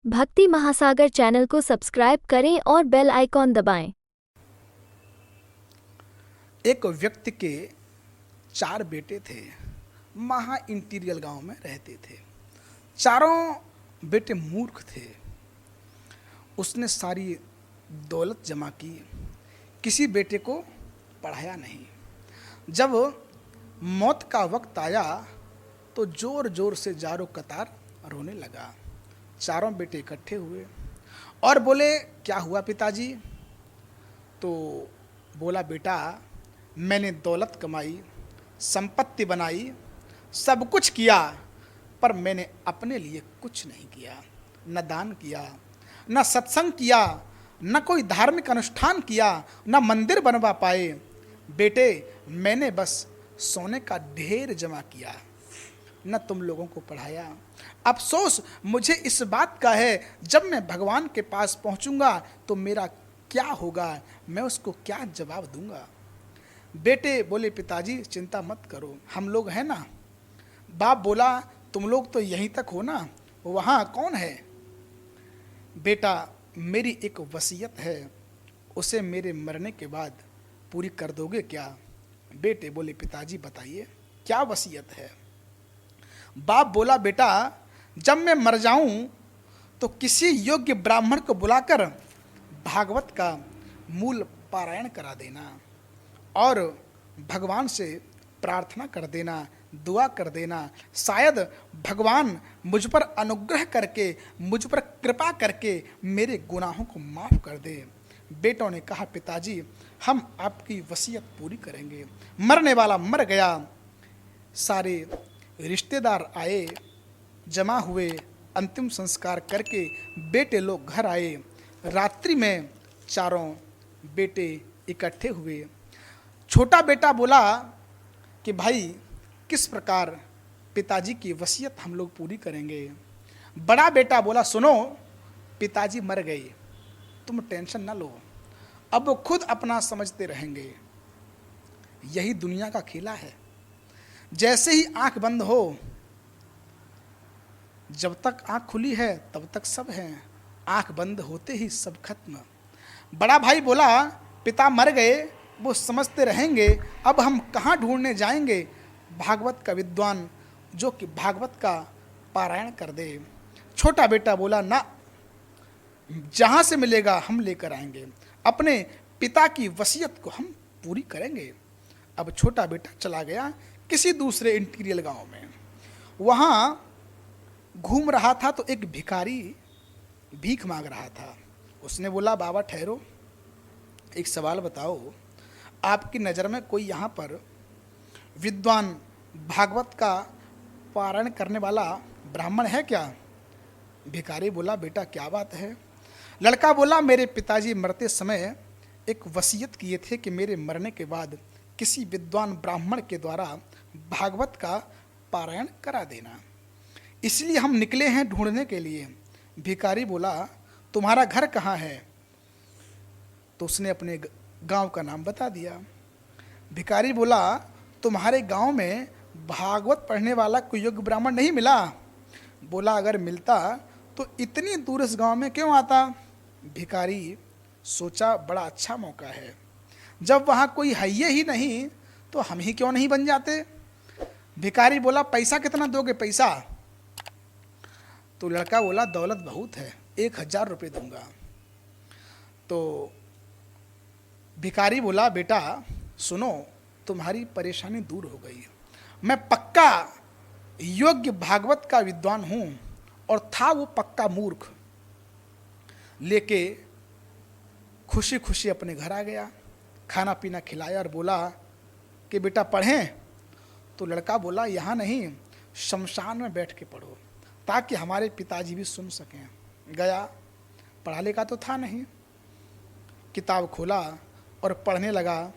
भक्ति महासागर चैनल को सब्सक्राइब करें और बेल आइकॉन दबाएं। एक व्यक्ति के 4 बेटे थे। महा इंटीरियल गांव में रहते थे। चारों बेटे मूर्ख थे। उसने सारी दौलत जमा की, किसी बेटे को पढ़ाया नहीं। जब मौत का वक्त आया तो जोर जोर से जारो कतार रोने लगा। चारों बेटे इकट्ठे हुए और बोले, क्या हुआ पिताजी? तो बोला, बेटा मैंने दौलत कमाई, संपत्ति बनाई, सब कुछ किया, पर मैंने अपने लिए कुछ नहीं किया। न दान किया, न सत्संग किया, न कोई धार्मिक अनुष्ठान किया, न मंदिर बनवा पाए। बेटे मैंने बस सोने का ढेर जमा किया, न तुम लोगों को पढ़ाया। अफसोस मुझे इस बात का है, जब मैं भगवान के पास पहुंचूंगा तो मेरा क्या होगा, मैं उसको क्या जवाब दूंगा। बेटे बोले, पिताजी चिंता मत करो, हम लोग हैं ना। बाप बोला, तुम लोग तो यहीं तक हो ना, वहाँ कौन है? बेटा मेरी एक वसीयत है, उसे मेरे मरने के बाद पूरी कर दोगे क्या? बेटे बोले, पिताजी बताइए क्या वसीयत है? बाप बोला, बेटा जब मैं मर जाऊं तो किसी योग्य ब्राह्मण को बुलाकर भागवत का मूल पारायण करा देना और भगवान से प्रार्थना कर देना, दुआ कर देना। शायद भगवान मुझ पर अनुग्रह करके, मुझ पर कृपा करके मेरे गुनाहों को माफ़ कर दे। बेटों ने कहा, पिताजी हम आपकी वसीयत पूरी करेंगे। मरने वाला मर गया। सारे रिश्तेदार आए, जमा हुए, अंतिम संस्कार करके बेटे लोग घर आए। रात्रि में चारों बेटे इकट्ठे हुए। छोटा बेटा बोला कि भाई किस प्रकार पिताजी की वसीयत हम लोग पूरी करेंगे। बड़ा बेटा बोला, सुनो पिताजी मर गए, तुम टेंशन ना लो, अब वो खुद अपना समझते रहेंगे। यही दुनिया का खेला है। जैसे ही आंख बंद हो, जब तक आंख खुली है तब तक सब है, आंख बंद होते ही सब खत्म। बड़ा भाई बोला, पिता मर गए, वो समझते रहेंगे, अब हम कहाँ ढूंढने जाएंगे भागवत का विद्वान जो कि भागवत का पारायण कर दे। छोटा बेटा बोला, ना, जहाँ से मिलेगा हम लेकर आएंगे, अपने पिता की वसीयत को हम पूरी करेंगे। अब छोटा बेटा चला गया किसी दूसरे इंटीरियल गांव में। वहाँ घूम रहा था तो एक भिखारी भीख मांग रहा था। उसने बोला, बाबा ठहरो, एक सवाल बताओ, आपकी नज़र में कोई यहाँ पर विद्वान भागवत का पारायण करने वाला ब्राह्मण है क्या? भिखारी बोला, बेटा क्या बात है? लड़का बोला, मेरे पिताजी मरते समय एक वसीयत किए थे कि मेरे मरने के बाद किसी विद्वान ब्राह्मण के द्वारा भागवत का पारायण करा देना, इसलिए हम निकले हैं ढूंढने के लिए। भिखारी बोला, तुम्हारा घर कहाँ है? तो उसने अपने गांव का नाम बता दिया। भिखारी बोला, तुम्हारे गांव में भागवत पढ़ने वाला कोई योग्य ब्राह्मण नहीं मिला? बोला, अगर मिलता तो इतनी दूर इस गांव में क्यों आता? भिखारी सोचा, बड़ा अच्छा मौका है, जब वहाँ कोई है ही नहीं तो हम ही क्यों नहीं बन जाते। भिखारी बोला, पैसा कितना दोगे? पैसा? तो लड़का बोला, दौलत बहुत है, 1000 रुपये दूंगा। तो भिखारी बोला, बेटा सुनो, तुम्हारी परेशानी दूर हो गई, मैं पक्का योग्य भागवत का विद्वान हूँ। और था वो पक्का मूर्ख, लेके खुशी खुशी अपने घर आ गया, खाना पीना खिलाया और बोला कि बेटा पढ़ें? तो लड़का बोला, यहाँ नहीं, शमशान में बैठ के पढ़ो ताकि हमारे पिताजी भी सुन सकें। गया, पढ़ा लिखा तो था नहीं, किताब खोला और पढ़ने लगा।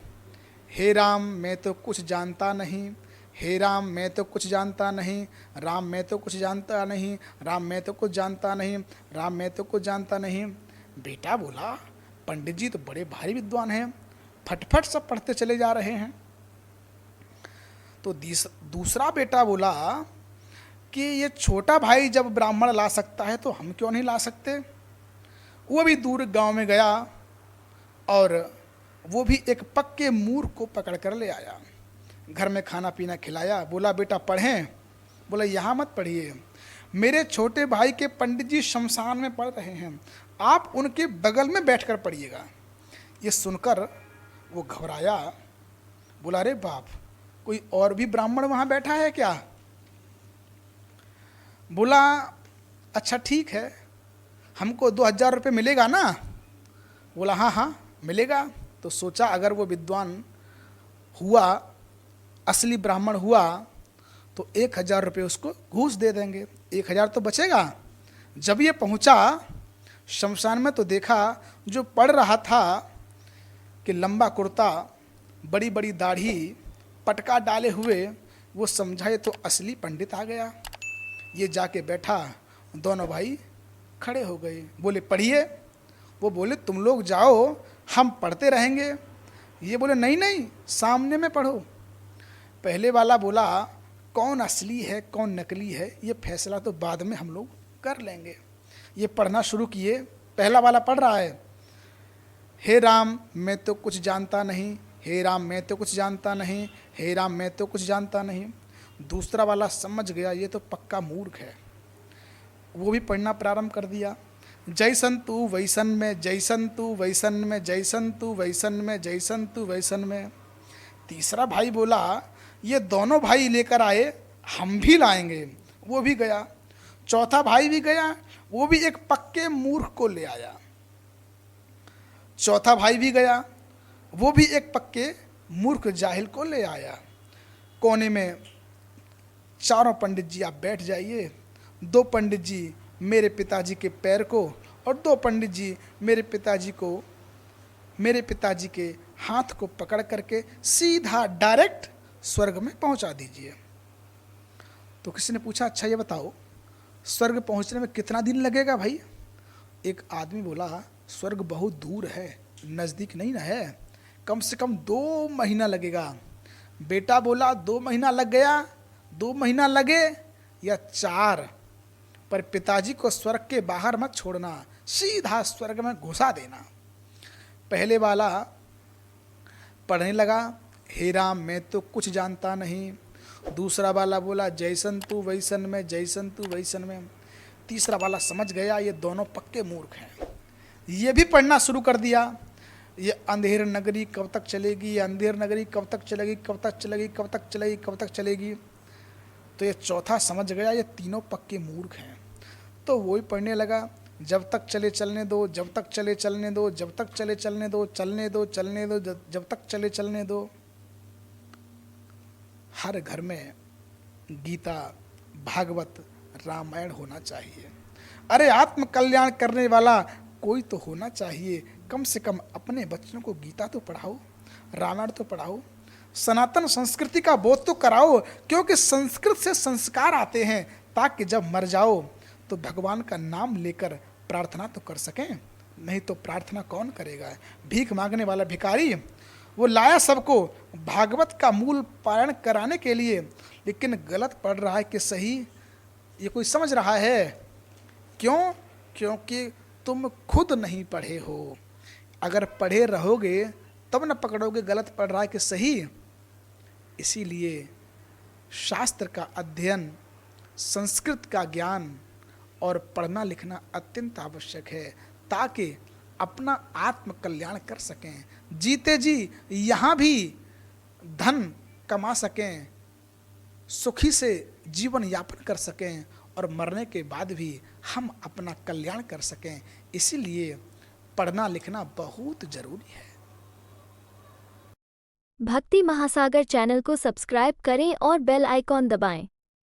हे राम मैं तो कुछ जानता नहीं, हे राम मैं तो कुछ जानता नहीं, राम मैं तो कुछ जानता नहीं, राम मैं तो कुछ जानता नहीं, राम मैं तो कुछ जानता नहीं। बेटा बोला, पंडित जी तो बड़े भारी विद्वान हैं, फटफट सब पढ़ते चले जा रहे हैं। तो दूसरा बेटा बोला कि ये छोटा भाई जब ब्राह्मण ला सकता है तो हम क्यों नहीं ला सकते। वो भी दूर गांव में गया और वो भी एक पक्के मूर्ख को पकड़ कर ले आया, घर में खाना पीना खिलाया, बोला बेटा पढ़ें। बोला यहाँ मत पढ़िए, मेरे छोटे भाई के पंडित जी शमशान में पढ़ रहे हैं, आप उनके बगल में बैठकर पढ़िएगा। ये सुनकर वो घबराया, बोला अरे बाप, कोई और भी ब्राह्मण वहाँ बैठा है क्या। बोला अच्छा ठीक है, हमको 2000 रुपये मिलेगा ना। बोला हाँ हाँ मिलेगा। तो सोचा अगर वो विद्वान हुआ, असली ब्राह्मण हुआ, तो 1000 रुपये उसको घूस दे देंगे, 1000 तो बचेगा। जब ये पहुंचा शमशान में तो देखा जो पढ़ रहा था कि लंबा कुर्ता, बड़ी बड़ी दाढ़ी, पटका डाले हुए, वो समझा ये तो असली पंडित आ गया। ये जाके बैठा, दोनों भाई खड़े हो गए, बोले पढ़िए। वो बोले तुम लोग जाओ, हम पढ़ते रहेंगे। ये बोले नहीं नहीं, सामने में पढ़ो। पहले वाला बोला कौन असली है कौन नकली है ये फैसला तो बाद में हम लोग कर लेंगे। ये पढ़ना शुरू किए। पहला वाला पढ़ रहा है, हे राम मैं तो कुछ जानता नहीं, हे राम मैं तो कुछ जानता नहीं, हे राम मैं तो कुछ जानता नहीं। दूसरा वाला समझ गया ये तो पक्का मूर्ख है, वो भी पढ़ना प्रारंभ कर दिया। जैसन तू वैसन में, जैसन तू वैसन में, जैसन तू वैसन में, जैसन तू वैसन में। तीसरा भाई बोला ये दोनों भाई लेकर आए, हम भी लाएंगे, वो भी गया। चौथा भाई भी गया, वो भी एक पक्के मूर्ख को ले आया। चौथा भाई भी गया, वो भी एक पक्के मूर्ख जाहिल को ले आया। कोने में चारों पंडित जी आप बैठ जाइए, 2 पंडित जी मेरे पिताजी के पैर को और 2 पंडित जी मेरे पिताजी के हाथ को पकड़ करके सीधा डायरेक्ट स्वर्ग में पहुंचा दीजिए। तो किसी ने पूछा अच्छा ये बताओ स्वर्ग पहुंचने में कितना दिन लगेगा भाई। एक आदमी बोला स्वर्ग बहुत दूर है, नज़दीक नहीं ना है, कम से कम 2 महीना लगेगा। बेटा बोला 2 महीना लग गया, 2 महीना लगे या 4, पर पिताजी को स्वर्ग के बाहर मत छोड़ना, सीधा स्वर्ग में घुसा देना। पहले वाला पढ़ने लगा, हे राम मैं तो कुछ जानता नहीं। दूसरा वाला बोला जैसन तू वैसन में, जैसन तू वैसन में। तीसरा वाला समझ गया ये दोनों पक्के मूर्ख हैं, ये भी पढ़ना शुरू कर दिया। ये अंधेर नगरी कब तक चलेगी, ये अंधेर नगरी कब तक चलेगी, कब तक चलेगी, कब तक चलेगी, कब तक चलेगी। तो ये चौथा समझ गया ये तीनों पक्के मूर्ख हैं, तो वो ही पढ़ने लगा, जब तक चले चलने दो, जब तक चले चलने दो, जब तक चले चलने दो, चलने दो चलने दो, जब तक चले चलने दो। हर घर में गीता, भागवत, रामायण होना चाहिए। अरे आत्म कल्याण करने वाला कोई तो होना चाहिए, कम से कम अपने बच्चों को गीता तो पढ़ाओ, रामायण तो पढ़ाओ, सनातन संस्कृति का बोध तो कराओ, क्योंकि संस्कृत से संस्कार आते हैं, ताकि जब मर जाओ तो भगवान का नाम लेकर प्रार्थना तो कर सकें। नहीं तो प्रार्थना कौन करेगा। भीख मांगने वाला भिखारी वो लाया सबको भागवत का मूल पारायण कराने के लिए, लेकिन गलत पढ़ रहा है कि सही, ये कोई समझ रहा है। क्यों? क्योंकि तुम खुद नहीं पढ़े हो। अगर पढ़े रहोगे तब न पकड़ोगे गलत पढ़ रहा है कि सही। इसीलिए शास्त्र का अध्ययन, संस्कृत का ज्ञान और पढ़ना लिखना अत्यंत आवश्यक है, ताकि अपना आत्म कल्याण कर सकें, जीते जी यहाँ भी धन कमा सकें, सुखी से जीवन यापन कर सकें और मरने के बाद भी हम अपना कल्याण कर सकें। इसीलिए पढ़ना लिखना बहुत जरूरी है। भक्ति महासागर चैनल को सब्सक्राइब करें और बेल आइकॉन दबाएं।